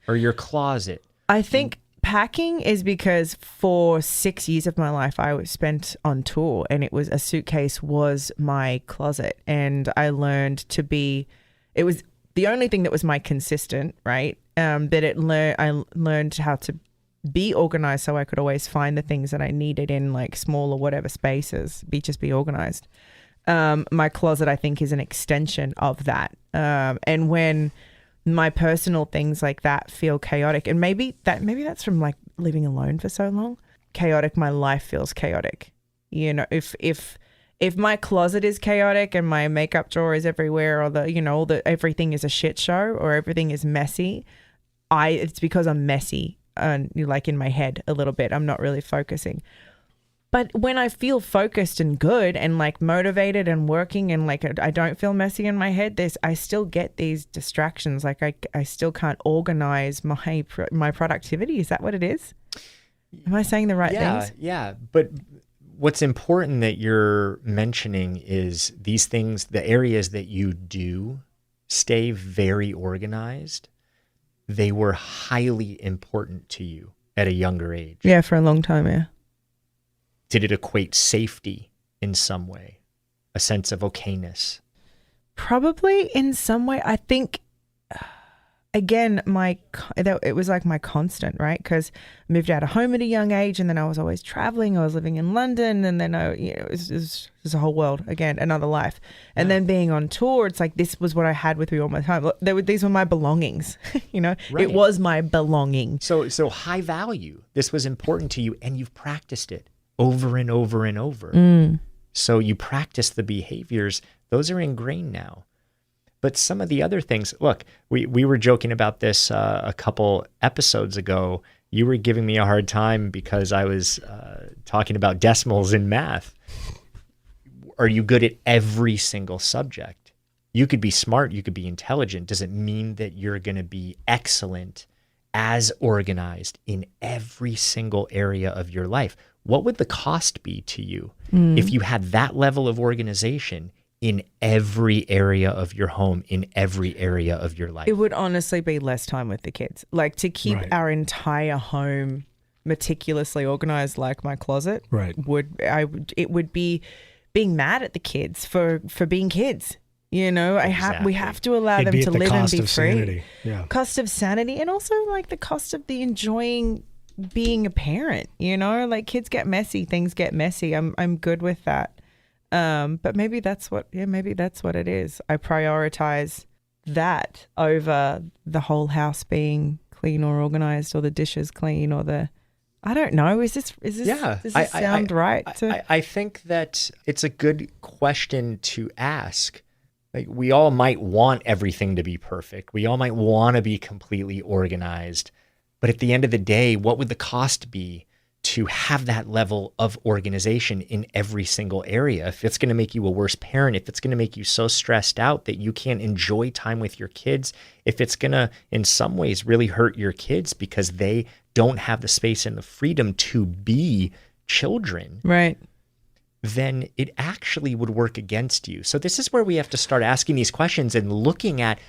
or your closet. I think packing is because for 6 years of my life, I was spent on tour, and a suitcase was my closet. And I learned it was the only thing that was my consistent, right? I learned how to be organized so I could always find the things that I needed in like small or whatever spaces, just be organized. My closet, I think, is an extension of that. And when my personal things like that feel chaotic, and maybe that's from like living alone for so long, my life feels chaotic. You know, if my closet is chaotic and my makeup drawer is everywhere, or everything is a shit show or everything is messy, it's because I'm messy. Like in my head a little bit. I'm not really focusing. But when I feel focused and good and like motivated and working and like I don't feel messy in my head, I still get these distractions. Like I still can't organize my productivity. Is that what it is? Am I saying the right things? Yeah. But what's important that you're mentioning is these things, the areas that you do stay very organized. They were highly important to you at a younger age. Yeah, for a long time, yeah. Did it equate safety in some way? A sense of okayness? Probably in some way. I think, again, it was like my constant, right? Because I moved out of home at a young age, and then I was always traveling. I was living in London, and then it was a whole world again, another life. And then being on tour, it's like this was what I had with me all my time. These were my belongings, Right. It was my belonging. So high value. This was important to you, and you've practiced it over and over and over. So you practice the behaviors. Those are ingrained now. But some of the other things, look, we were joking about this a couple episodes ago. You were giving me a hard time because I was talking about decimals in math. Are you good at every single subject? You could be smart, you could be intelligent. Does it mean that you're going to be excellent, as organized in every single area of your life? What would the cost be to you if you had that level of organization in every area of your home, in every area of your life. It would honestly be less time with the kids. Like to keep our entire home meticulously organized, like my closet, it would be being mad at the kids for being kids. You know, we have to allow them to live and be free. Sanity. Yeah. Cost of sanity, and also like the cost of the enjoying being a parent. You know, like kids get messy, things get messy. I'm good with that. But maybe that's what it is. I prioritize that over the whole house being clean or organized, or the dishes clean, or I don't know. Does this sound right? I think that it's a good question to ask. Like, we all might want everything to be perfect. We all might want to be completely organized. But at the end of the day, what would the cost be to have that level of organization in every single area? If it's going to make you a worse parent, if it's going to make you so stressed out that you can't enjoy time with your kids, if it's going to, in some ways, really hurt your kids because they don't have the space and the freedom to be children, right? Then it actually would work against you. So this is where we have to start asking these questions and looking at,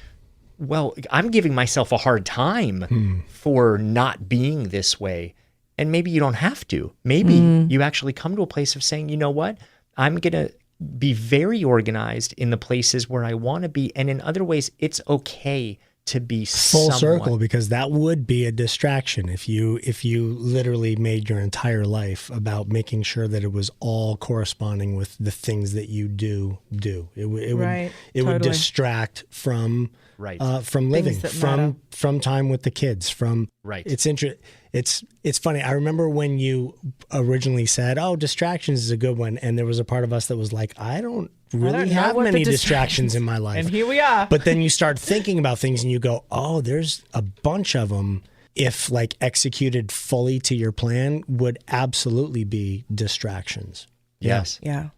well, I'm giving myself a hard time for not being this way. And maybe you don't have to. Maybe you actually come to a place of saying, you know what? I'm going to be very organized in the places where I want to be. And in other ways, it's okay to be full circle, because that would be a distraction if you literally made your entire life about making sure that it was all corresponding with the things that you do. It would distract from living, from time with the kids, It's funny. I remember when you originally said, "Oh, distractions is a good one," and there was a part of us that was like, "I don't really have many distractions in my life." And here we are. But then you start thinking about things and you go, "Oh, there's a bunch of them." If like executed fully to your plan, would absolutely be distractions. Yes. Yeah.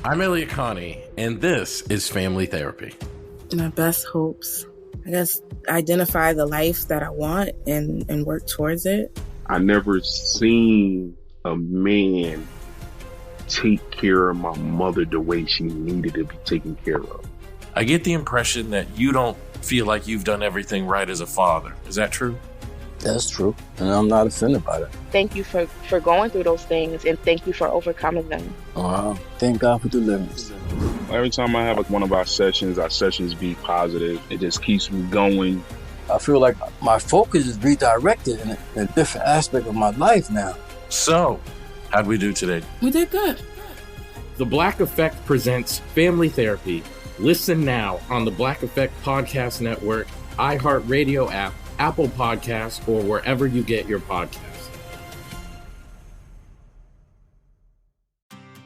I'm Elliot Connie, and this is Family Therapy. My best hopes, I guess, identify the life that I want and work towards it. I never seen a man take care of my mother the way she needed to be taken care of. I get the impression that you don't feel like you've done everything right as a father. Is that true? That's true, and I'm not offended by that. Thank you for going through those things, and thank you for overcoming them. Wow. Thank God for deliverance. Every time I have one of our sessions be positive. It just keeps me going. I feel like my focus is redirected in a different aspect of my life now. So, how'd we do today? We did good. The Black Effect presents Family Therapy. Listen now on the Black Effect Podcast Network, iHeartRadio app, Apple Podcasts, or wherever you get your podcasts.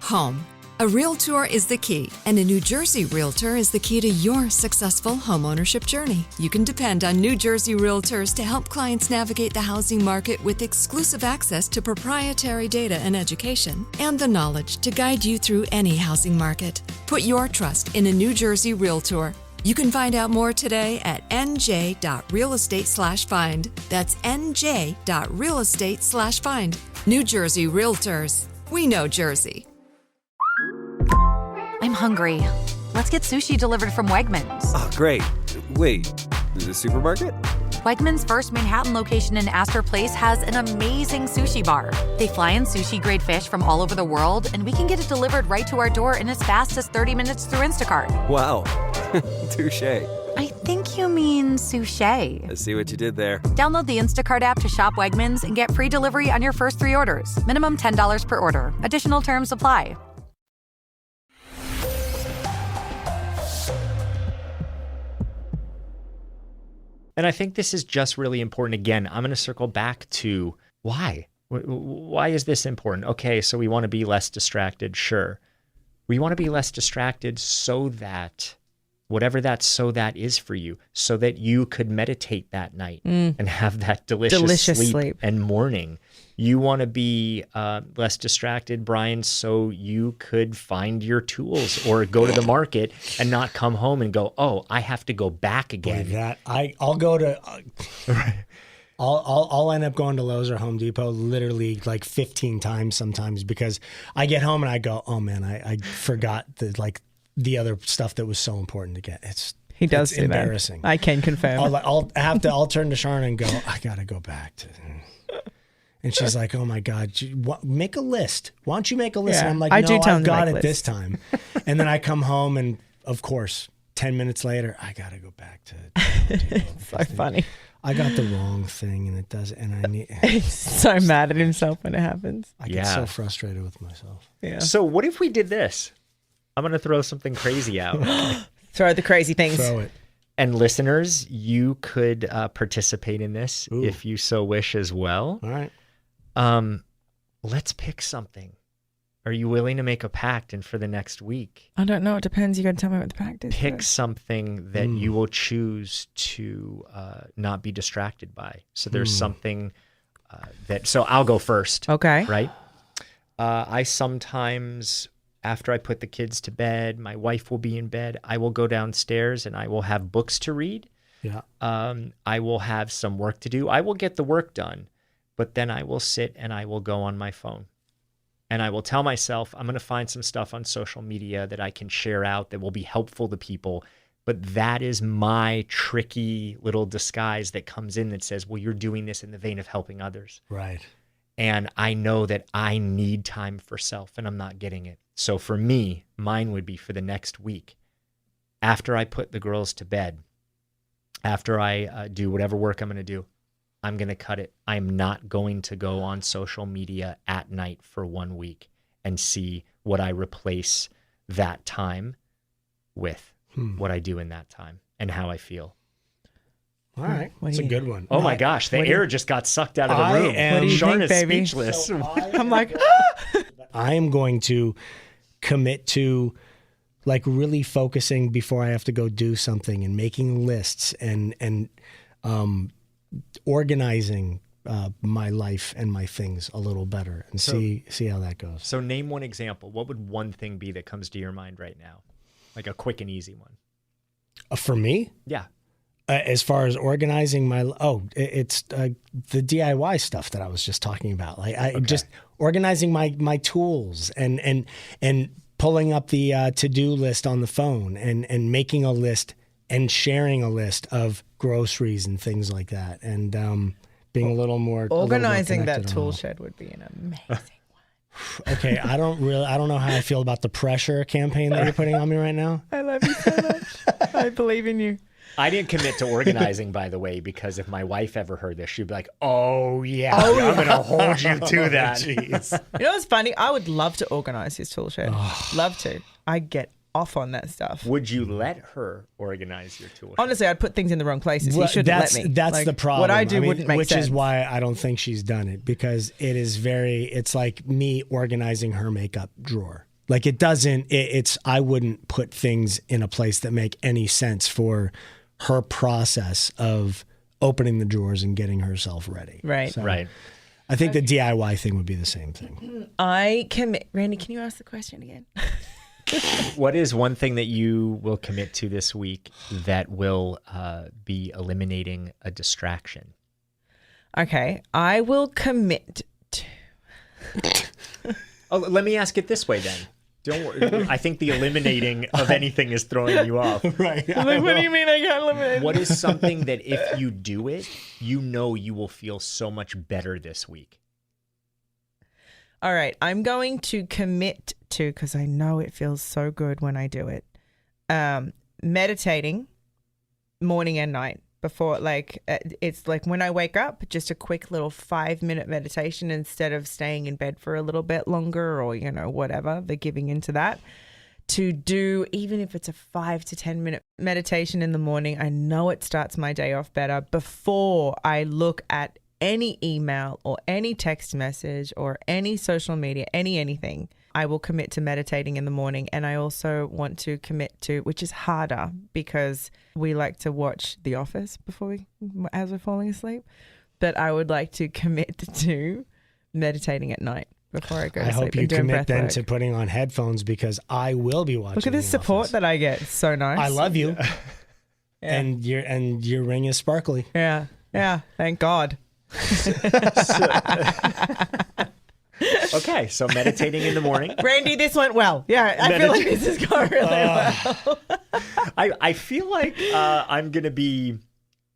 Home. A realtor is the key, and a New Jersey realtor is the key to your successful homeownership journey. You can depend on New Jersey realtors to help clients navigate the housing market with exclusive access to proprietary data and education, and the knowledge to guide you through any housing market. Put your trust in a New Jersey realtor. You can find out more today at nj.realestate/find. That's nj.realestate/find. New Jersey Realtors. We know Jersey. I'm hungry. Let's get sushi delivered from Wegmans. Oh, great. Wait, the supermarket? Wegmans' first Manhattan location in Astor Place has an amazing sushi bar. They fly in sushi-grade fish from all over the world, and we can get it delivered right to our door in as fast as 30 minutes through Instacart. Wow. Touché. I think you mean sushi. I see what you did there. Download the Instacart app to shop Wegmans and get free delivery on your first 3 orders. Minimum $10 per order. Additional terms apply. And I think this is just really important. Again, I'm going to circle back to why. Why is this important? Okay, so we want to be less distracted. Sure. We want to be less distracted so that whatever that so that is for you, so that you could meditate that night and have that delicious sleep and morning. You want to be less distracted, Brian, so you could find your tools or go to the market and not come home and go, oh, I have to go back again. I'll go to... I'll end up going to Lowe's or Home Depot literally like 15 times sometimes because I get home and I go, oh man, I forgot the other stuff that was so important to get. He does it's do embarrassing. That. I can confirm. I'll turn to Sharna and go, I gotta go back to. And she's like, oh my God, make a list. Why don't you make a list? Yeah, And I'm like, I no, do tell I've him to got make it lists. this time. And then I come home and of course, 10 minutes later, I gotta go back to. It's so funny. I got the wrong thing and it does, and I need. He's so mad at himself when it happens. I get so frustrated with myself. Yeah. So what if we did this? I'm going to throw something crazy out. Throw the crazy things. Throw it. And listeners, you could participate in this if you so wish as well. All right. Let's pick something. Are you willing to make a pact and for the next week? I don't know. It depends. You got to tell me what the pact is. Pick first. something that you will choose to not be distracted by. So there's something so I'll go first. Okay. Right? I sometimes, after I put the kids to bed, my wife will be in bed, I will go downstairs and I will have books to read. Yeah. I will have some work to do. I will get the work done, but then I will sit and I will go on my phone. And I will tell myself, I'm going to find some stuff on social media that I can share out that will be helpful to people. But that is my tricky little disguise that comes in that says, well, you're doing this in the vein of helping others. Right. And I know that I need time for self and I'm not getting it. So for me, mine would be for the next week. After I put the girls to bed, after I do whatever work I'm going to do, I'm going to cut it. I'm not going to go on social media at night for 1 week and see what I replace that time with, what I do in that time and how I feel. All right. That's a good one. Oh my gosh, the air just got sucked out of the room. What do you Sharna's think, baby? speechless. I'm like, I am going to commit to like really focusing before I have to go do something and making lists and organizing my life and my things a little better and see how that goes. So name one example. What would one thing be that comes to your mind right now? Like a quick and easy one. For me? Yeah. As far as organizing it's the DIY stuff that I was just talking about. Like just organizing my tools and pulling up the to-do list on the phone and making a list and sharing a list of groceries and things like that, and being a little more organizing that connected tool on all. shed would be an amazing. Okay, I don't know how I feel about the pressure campaign that you're putting on me right now. I love you so much. I believe in you. I didn't commit to organizing, by the way, because if my wife ever heard this, she'd be like, I'm going to hold you to that. Jeez. You know what's funny? I would love to organize his tool shed. Love to. I get off on that stuff. Would you let her organize your tool shed? Honestly, I'd put things in the wrong places. Well, he shouldn't let me. That's Like, the problem. What I do wouldn't make which sense. is why I don't think she's done it, because it's like me organizing her makeup drawer. Like I wouldn't put things in a place that make any sense for her process of opening the drawers and getting herself ready. Right. So Right. I think the DIY thing would be the same thing. Randy, can you ask the question again? What is one thing that you will commit to this week that will be eliminating a distraction? Okay, I will commit to. Let me ask it this way then. Don't worry. I think the eliminating of anything is throwing you off. Right. Like, what do you mean I got eliminated? What is something that if you do it, you know you will feel so much better this week? All right, I'm going to commit to, because I know it feels so good when I do it, meditating morning and night before, it's like when I wake up, just a quick little 5-minute meditation instead of staying in bed for a little bit longer or, whatever, they're giving into that. To do, even if it's a 5 to 10 minute meditation in the morning, I know it starts my day off better before I look at any email or any text message or any social media, anything. I will commit to meditating in the morning. And I also want to commit to, which is harder because we like to watch The Office as we're falling asleep, but I would like to commit to meditating at night before I go to sleep. I hope you and doing commit breath then work. to putting on headphones, because I will be watching. Look at this The support Office. that I get. It's so nice. I love you. Yeah. And your ring is sparkly. Yeah. Thank God. Okay, so meditating in the morning. Randy, this went well. Yeah, I feel like this is going really well. I feel like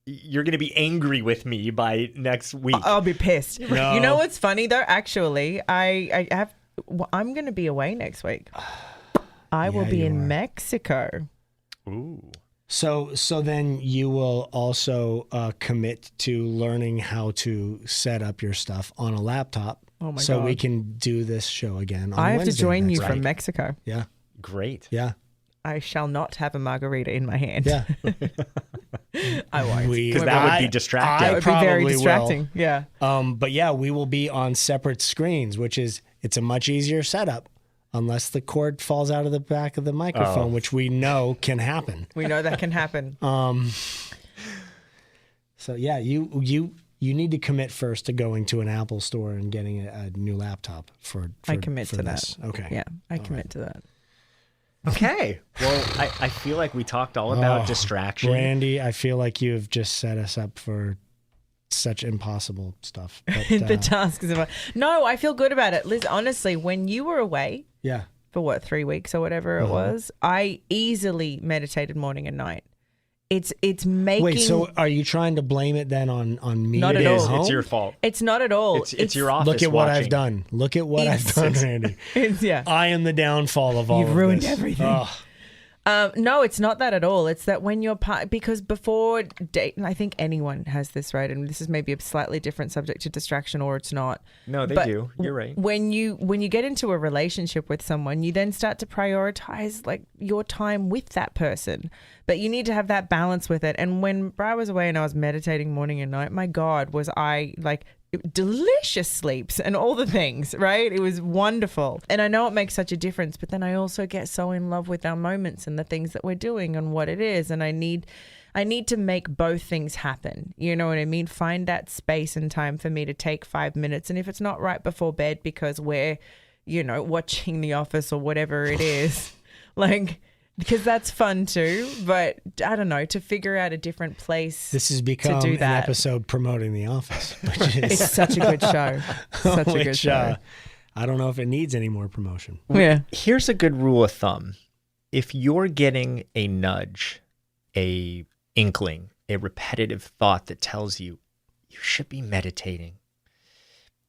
you're gonna be angry with me by next week. I'll be pissed. No. You know what's funny though? Actually, I'm gonna be away next week. I will be in Mexico. Ooh. So then you will also commit to learning how to set up your stuff on a laptop. Oh my so God. we can do this show again on I have Wednesday to join you next from week. Mexico. Yeah. Great. Yeah. I shall not have a margarita in my hand. Yeah. I won't. Because that would be distracting. That would be very distracting. Will. Yeah. But yeah, we will be on separate screens, which is, it's a much easier setup unless the cord falls out of the back of the microphone, which we know can happen. We know that can happen. So yeah, you need to commit first to going to an Apple store and getting a new laptop for I commit for to this. that. Okay. Yeah, I commit to that. Okay. Well, I feel like we talked all about distraction. Randy, I feel like you have just set us up for such impossible stuff. But, The task is about. No, I feel good about it. Liz, honestly, when you were away yeah. for what, 3 weeks or whatever it was, I easily meditated morning and night. It's making. Wait, so are you trying to blame it then on me? Not at all. Home? It's your fault. It's not at all. It's your office. Look at what watching. I've done. Look at what I've done, Randy. Yeah. I am the downfall of all You've of ruined this. everything. Ugh. No, it's not that at all. It's that when you're because before date, and I think anyone has this, right? And this is maybe a slightly different subject to distraction, or it's not. No, they But do. You're right. When you get into a relationship with someone, you then start to prioritize like your time with that person. But you need to have that balance with it. And when Brian was away and I was meditating morning and night, my God, was I like delicious sleeps and all the things, right? It was wonderful. And I know it makes such a difference, but then I also get so in love with our moments and the things that we're doing and what it is. And I need to make both things happen. You know what I mean? Find that space and time for me to take 5 minutes. And if it's not right before bed because we're, watching The Office or whatever it is, because that's fun too, but I don't know, to figure out a different place. This has become to do an that. episode promoting The Office. Which is, It's such a good show. Such a good show. I don't know if it needs any more promotion. Yeah. Here's a good rule of thumb. If you're getting a nudge, a inkling, a repetitive thought that tells you should be meditating,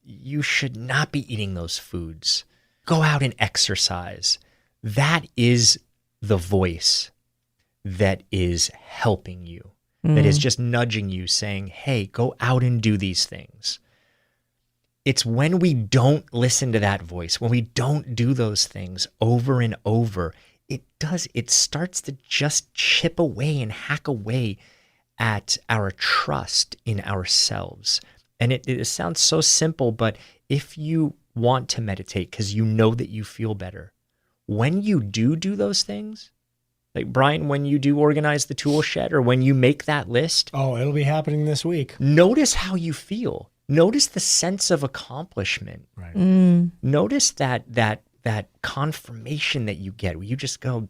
you should not be eating those foods, go out and exercise, that is the voice that is helping you, that is just nudging you, saying, hey, go out and do these things. It's when we don't listen to that voice, when we don't do those things over and over, it starts to just chip away and hack away at our trust in ourselves. And it sounds so simple, but if you want to meditate because you know that you feel better, when you do those things, like Brian, when you do organize the tool shed or when you make that list. Oh, it'll be happening this week. Notice how you feel. Notice the sense of accomplishment. Right. Notice that confirmation that you get where you just go,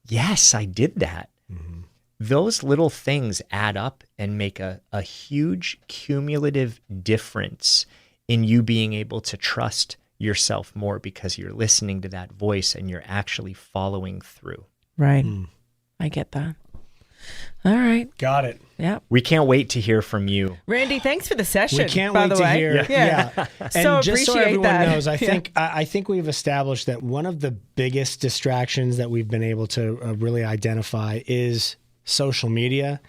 yes, I did that. Mm-hmm. Those little things add up and make a huge cumulative difference in you being able to trust yourself more because you're listening to that voice and you're actually following through. Right. I get that. All right. Got it. Yeah. We can't wait to hear from you. Randy, thanks for the session. We can't by wait the to way. hear. Yeah. And So just so appreciate everyone that. knows, I Yeah. think we've established that one of the biggest distractions that we've been able to really identify is social media.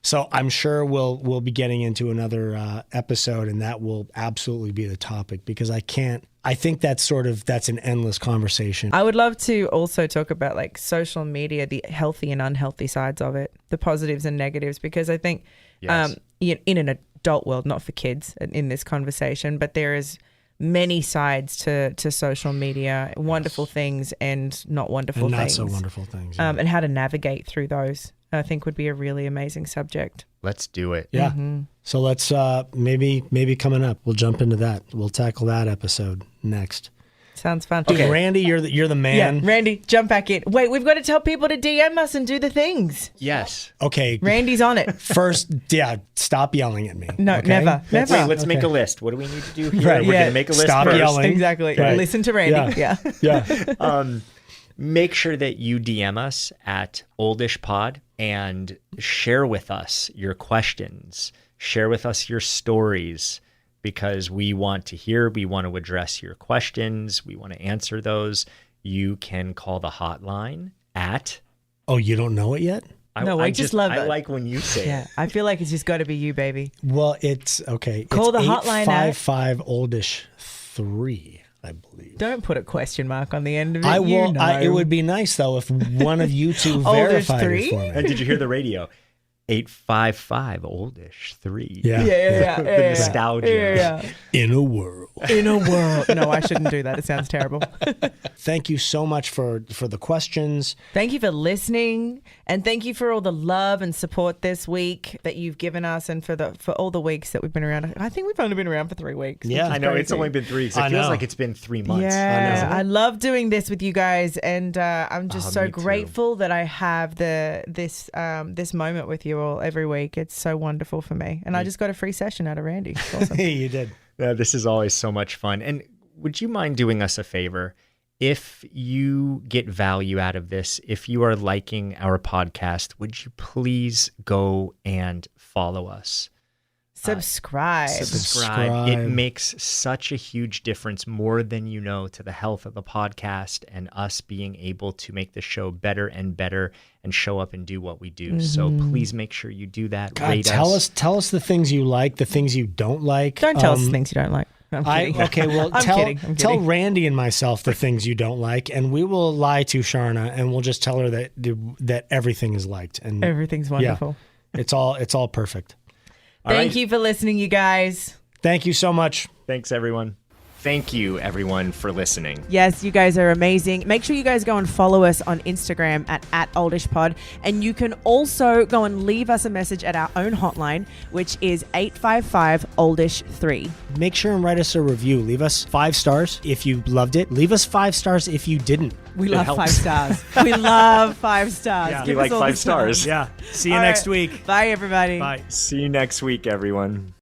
So I'm sure we'll be getting into another episode, and that will absolutely be the topic because I think that's an endless conversation. I would love to also talk about like social media, the healthy and unhealthy sides of it, the positives and negatives, because I think in an adult world, not for kids in this conversation, but there is many sides to social media, wonderful things and not wonderful and not things. so wonderful things. Yeah. And how to navigate through those, I think would be a really amazing subject. Let's do it. Yeah. Mm-hmm. So let's maybe coming up, we'll jump into that. We'll tackle that episode next. Sounds fun. Dude, Randy, you're the man. Yeah, Randy, jump back in. Wait, we've got to tell people to DM us and do the things. Yes. Okay. Randy's on it. First, stop yelling at me. No, okay? never. Let's make a list. What do we need to do here? Right. We're going to make a list Stop first. yelling. Exactly. Right. Listen to Randy. Yeah. Make sure that you DM us at oldishpod and share with us your questions. Share with us your stories, because we want to hear, we want to address your questions. We want to answer those. You can call the hotline at... Oh, you don't know it yet? I just love it. I like when you say it. I feel like it's just got to be you, baby. Well, it's okay. Call it's the hotline at 855 oldish 3, I believe. Don't put a question mark on the end of it. I will. know. It would be nice though if one of you two Oldish verified 3? it for me. And did you hear the radio? 855 oldish 3. Yeah. The nostalgia. Yeah. In a world. No, I shouldn't do that. It sounds terrible. Thank you so much for the questions. Thank you for listening, and thank you for all the love and support this week that you've given us, and for all the weeks that we've been around. I think we've only been around for 3 weeks. Yeah, I know. crazy. It's only been 3 weeks. It feels like it's been 3 months. Yeah, I love doing this with you guys, and I'm just so me too. grateful that I have this moment with you all every week. It's so wonderful for me, and I just got a free session out of Randy. It's awesome. You did. This is always so much fun. And would you mind doing us a favor? If you get value out of this, if you are liking our podcast, would you please go and follow us? Subscribe. It makes such a huge difference, more than you know, to the health of the podcast and us being able to make the show better and better and show up and do what we do. So please make sure you do that. God, Rate tell us the things you like, the things you don't like. Don't tell us the things you don't like. I'm kidding. Okay, well, I'm kidding. tell Randy and myself the things you don't like, and we will lie to Sharna, and we'll just tell her that everything is liked and Everything's wonderful. Yeah, it's all perfect. Thank you for listening, you guys. Thank you so much. Thanks, everyone. Thank you, everyone, for listening. Yes, you guys are amazing. Make sure you guys go and follow us on Instagram at oldishpod. And you can also go and leave us a message at our own hotline, which is 855-OLDISH-3. Make sure and write us a review. Leave us 5 stars if you loved it. Leave us 5 stars if you didn't. We love 5 stars. We love 5 stars. Yeah. Give We us like all 5 the stars. Yeah. See you All next right. week. Bye, everybody. Bye. See you next week, everyone.